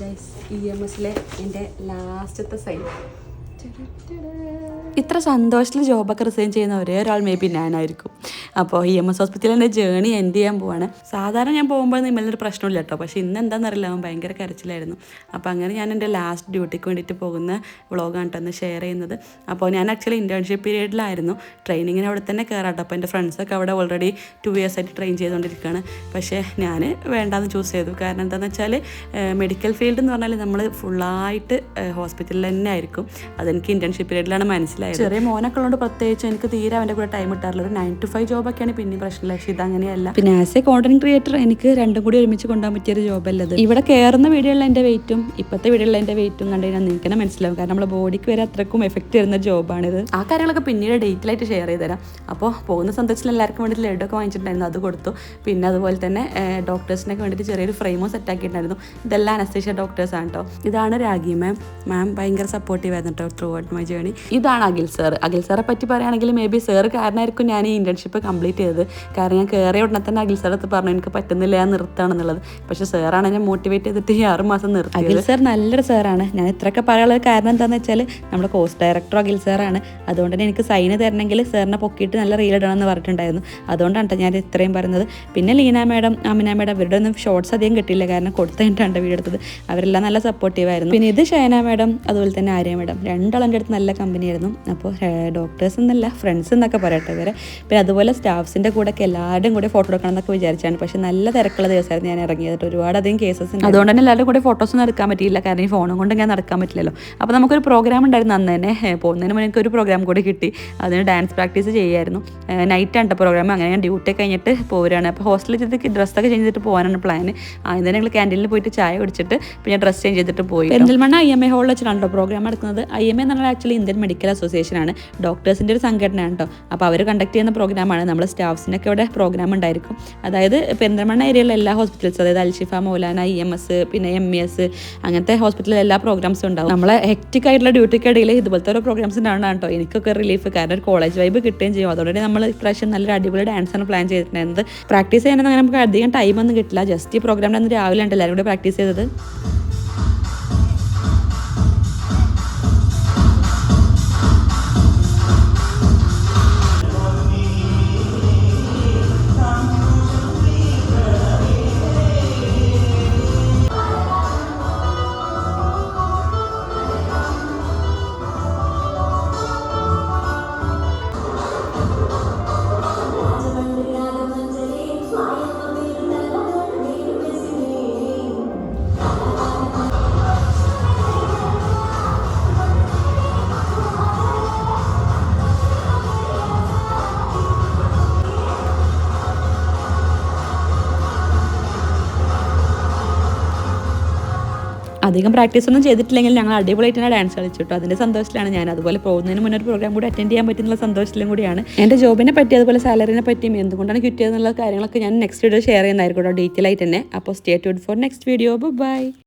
Guys EMSലെ എൻ്റെ ലാസ്റ്റത്തെ sign. ഇത്ര സന്തോഷത്തിൽ ജോബൊക്കെ റിസൈൻ ചെയ്യുന്ന ഒരേ ഒരാൾ മേ ബി ഞാനായിരിക്കും. അപ്പോൾ EMS ഹോസ്പിറ്റലിൻ്റെ ജേണി എൻഡ് ചെയ്യാൻ പോവാണ്. സാധാരണ ഞാൻ പോകുമ്പോൾ നിമ്മലൊരു പ്രശ്നമില്ല കേട്ടോ, പക്ഷേ ഇന്ന് എന്താണെന്നറിയില്ല, അവൻ ഭയങ്കര കരച്ചിലായിരുന്നു. അപ്പോൾ അങ്ങനെ ഞാൻ എൻ്റെ ലാസ്റ്റ് ഡ്യൂട്ടിക്ക് വേണ്ടിയിട്ട് പോകുന്ന വ്ളോഗാണ് കേട്ടോ ഒന്ന് ഷെയർ ചെയ്യുന്നത്. അപ്പോൾ ഞാൻ ആക്ച്വലി ഇൻറ്റേൺഷിപ്പ് പീരീഡിലായിരുന്നു. ട്രെയിനിങ്ങിന് അവിടെ തന്നെ കയറാട്ടോ. അപ്പോൾ എൻ്റെ ഫ്രണ്ട്സൊക്കെ അവിടെ ഓൾറെഡി 2 years ആയിട്ട് ട്രെയിൻ ചെയ്തുകൊണ്ടിരിക്കുകയാണ്. പക്ഷേ ഞാൻ വേണ്ടാന്ന് ചൂസ് ചെയ്തു. കാരണം എന്താണെന്ന് വെച്ചാൽ മെഡിക്കൽ ഫീൽഡ് എന്ന് പറഞ്ഞാൽ നമ്മൾ ഫുള്ളായിട്ട് ഹോസ്പിറ്റലിൽ തന്നെ ആയിരിക്കും. അതെനിക്ക് ഇൻറ്റേൺഷിപ്പ് പീരീഡിലാണ് മനസ്സിലായത്. ചെറിയ മോനൊക്കെ ഉള്ളതുകൊണ്ട് പ്രത്യേകിച്ച് എനിക്ക് തീരെ അവൻ്റെ കൂടെ ടൈം കിട്ടാറില്ല. ഒരു 9 to 5 ജോബൊക്കെയാണ് പിന്നെയും പ്രശ്നമില്ല. പക്ഷേ ഇതങ്ങനെയല്ല. പിന്നെ ആസ് എ കോണ്ടന്റ് ക്രിയേറ്റർ എനിക്ക് രണ്ടും കൂടി ഒരുമിച്ച് കൊണ്ടുപോകാൻ പറ്റിയൊരു ജോബല്ലത്. ഇവിടെ കയറുന്ന വീഡിയോയുള്ള എൻ്റെ വെയിറ്റും ഇപ്പോഴത്തെ വീഡിയോയുള്ള എൻ്റെ വെയിറ്റും കണ്ടു കഴിഞ്ഞാൽ നിങ്ങൾക്ക് തന്നെ മനസ്സിലാവും. കാരണം നമ്മുടെ ബോഡിക്ക് വരെ അത്രക്കും എഫക്റ്റ് വരുന്ന ജോബാണിത്. ആ കാര്യങ്ങളൊക്കെ പിന്നീട് ഡീറ്റെയിലായിട്ട് ഷെയർ ചെയ്ത് തരാം. അപ്പോൾ പോകുന്ന സന്ദർശനം എല്ലാവർക്കും വേണ്ടി ലഡൊക്കെ വാങ്ങിച്ചിട്ടുണ്ടായിരുന്നു, അത് കൊടുത്തു. പിന്നെ അതുപോലെ തന്നെ ഡോക്ടേഴ്സിനൊക്കെ വേണ്ടിയിട്ട് ചെറിയൊരു ഫ്രെയിമോ സെറ്റാക്കിയിട്ടുണ്ടായിരുന്നു. ഇതെല്ലാം അനസ്തേഷ്യ ഡോക്ടേഴ്സാണ് കേട്ടോ. ഇതാണ് രാഗി മാം ഭയങ്കര സപ്പോർട്ടീവ് ആയിരുന്നു കേട്ടോ ത്രൂ ഔട്ട് മൈ ജേണി. ഇതാണ് അഖിൽ സാറെ പറ്റി പറയുകയാണെങ്കിൽ മേ ബി സാർ കാരണമായിരിക്കും ഞാൻ ഈ ഇന്റേൺഷിപ്പ് കംപ്ലീറ്റ് ചെയ്തത്. കാരണം ഞാൻ കയറിയ ഉടനെ തന്നെ അഖിൽ സാർ അടുത്ത് പറഞ്ഞു എനിക്ക് പറ്റുന്നില്ല, ഞാൻ നിർത്താണെന്നുള്ളത്. പക്ഷേ സാറാണ് ഞാൻ മോട്ടിവേറ്റ് ചെയ്തിട്ട് ഈ 6 മാസം നിർത്തി. അഖിൽ സാർ നല്ലൊരു സാറാണ്. ഞാൻ ഇത്രയൊക്കെ പറയാനുള്ള കാരണം എന്താണെന്ന് വെച്ചാൽ നമ്മുടെ കോഴ്സ് ഡയറക്ടർ അഖിൽ സാറാണ്. അതുകൊണ്ട് തന്നെ എനിക്ക് സൈന് തരണമെങ്കിൽ സാറിനെ പൊക്കിയിട്ട് നല്ല റീൽ ഇടണമെന്ന് പറഞ്ഞിട്ടുണ്ടായിരുന്നു. അതുകൊണ്ടാണ് ഞാൻ ഇത്രയും പറയുന്നത്. പിന്നെ ലീന മാഡം, അമിന മാഡം ഇവരുടെ ഒന്നും ഷോർട്സ് അധികം കിട്ടിയില്ല, കാരണം കൊടുത്തിട്ടാണ് വീഡിയോ എടുത്തത്. അവരെല്ലാം നല്ല സപ്പോർട്ടീവായിരുന്നു. പിന്നെ ഇത് ഷൈന മാഡം അതുപോലെ തന്നെ ആര്യ മാഡം, രണ്ടാളും എൻ്റെ അടുത്ത് നല്ല കമ്പനിയായിരുന്നു. അപ്പോൾ ഡോക്ടേഴ്സ് എന്നല്ല ഫ്രണ്ട്സ് എന്നൊക്കെ പറയട്ടെ ഇവരെ. പിന്നെ അതുപോലെ സ്റ്റാഫ്സിൻ്റെ കൂടെ ഒക്കെ എല്ലാവരുടെയും കൂടെ ഫോട്ടോ എടുക്കണം എന്നൊക്കെ വിചാരിച്ചാണ്. പക്ഷേ നല്ല തിരക്കുള്ള ദിവസമായിരുന്നു ഞാൻ ഇറങ്ങിയത്. ഒരുപാടധികം കേസസ് ഉണ്ട്. അതുകൊണ്ട് തന്നെ എല്ലാവരും കൂടെ ഫോട്ടോസൊന്നും എടുക്കാൻ പറ്റിയില്ല, കാരണം ഈ ഫോണും കൊണ്ട് ഞാൻ നടക്കാൻ പറ്റില്ലല്ലോ. അപ്പോൾ നമുക്കൊരു പ്രോഗ്രാം ഉണ്ടായിരുന്നു അന്ന് തന്നെ. പോകുന്നതിന് മുന്നേ എനിക്കൊരു പ്രോഗ്രാം കൂടി കിട്ടി. അതിന് ഡാൻസ് പ്രാക്ടീസ് ചെയ്യായിരുന്നു. നൈറ്റാണ് പ്രോഗ്രാം. അങ്ങനെ ഞാൻ ഡ്യൂട്ടി കഴിഞ്ഞിട്ട് പോരുകയാണ്. അപ്പോൾ ഹോസ്റ്റലിൽ ചെന്നിട്ട് ഡ്രസ്സൊക്കെ ചേഞ്ച് ചെയ്തിട്ട് പോകാനാണ് പ്ലാൻ. ആദ്യം തന്നെ ഞങ്ങൾ ക്യാൻറ്റീനിൽ പോയിട്ട് ചായ കുടിച്ചിട്ട് പിന്നെ ഡ്രസ്സ് ചേഞ്ച് ചെയ്തിട്ട് പോയി. പെരിന്തൽമണ്ണ IMA ഹാളിൽ വെച്ചിട്ടാണ് പ്രൊഗ്രാം നടക്കുന്നത്. IMA എന്ന് പറഞ്ഞാൽ ആക്ച്വലി ഇന്ത്യൻ മെഡിക്കൽ അസോസിയേഷൻ ആണ്, ഡോക്ടേഴ്സിൻ്റെ ഒരു സംഘടനയാണ് കേട്ടോ. അപ്പോൾ അവർ കണ്ടക്ട് ചെയ്യുന്ന പ്രോഗ്രാമാണ്. നമ്മുടെ സ്റ്റാഫ്സിനൊക്കെ ഇവിടെ പ്രോഗ്രാം ഉണ്ടായിരിക്കും. അതായത് പെരിന്തൽമണ്ണ ഏരിയയിലുള്ള എല്ലാ ഹോസ്പിറ്റൽസ്, അതായത് അൽഷിഫ, മൗലാന, EMS, പിന്നെ MES അങ്ങനത്തെ ഹോസ്പിറ്റലിൽ എല്ലാ പ്രോഗ്രാംസും ഉണ്ടാവും. നമ്മളെ ഹെക്റ്റിക് ആയിട്ടുള്ള ഡ്യൂട്ടിക്കിടയിൽ ഇതുപോലത്തെ ഓരോ പ്രോഗ്രാംസ് ഉണ്ടാവണം കേട്ടോ. എനിക്കൊക്കെ റിലീഫ്, കാരണം ഒരു കോളേജ് വൈബ് കിട്ടുകയും ചെയ്യും. അതുകൊണ്ട് നമ്മൾ ഇപ്രാവശ്യം നല്ലൊരു അടിപൊളി ഡാൻസാണ് പ്ലാൻ ചെയ്തിട്ടുണ്ടായിരുന്നത്. പ്രാക്ടീസ് ചെയ്യാനൊന്നും അങ്ങനെ നമുക്ക് അധികം ടൈമൊന്നും കിട്ടില്ല. ജസ്റ്റ് ഈ പ്രോഗ്രാമിൽ അന്ന് രാവിലെ ഉണ്ട് എല്ലാവരും കൂടെ പ്രാക്ടീസ് ചെയ്തത്. അധികം പ്രാക്ടീസ് ഒന്നും ചെയ്തിട്ടില്ലെങ്കിൽ ഞങ്ങൾ അടിപൊളിയായിട്ട് തന്നെ ഡാൻസ് കളിച്ചു കേട്ടോ. അതിൻ്റെ സന്തോഷത്തിലാണ് ഞാൻ. അതുപോലെ പോകുന്നതിന് മുന്നേ ഒരു പ്രോഗ്രാം കൂടി അറ്റൻഡ് ചെയ്യാൻ പറ്റുന്ന സന്തോഷത്തിലും കൂടിയാണ്. എൻ്റെ ജോബിനെ പറ്റി അതുപോലെ സാലറിനെ പറ്റിയും എന്തുകൊണ്ടാണ് ക്വിറ്റ് ചെയ്തെന്നുള്ള കാര്യങ്ങളൊക്കെ ഞാൻ നെക്സ്റ്റ് വീഡിയോ ഷെയർ ചെയ്യുന്നതായിരിക്കും കേട്ടോ, ഡീറ്റെയിൽ ആയിട്ട് തന്നെ. അപ്പോൾ stay tuned for next video. By.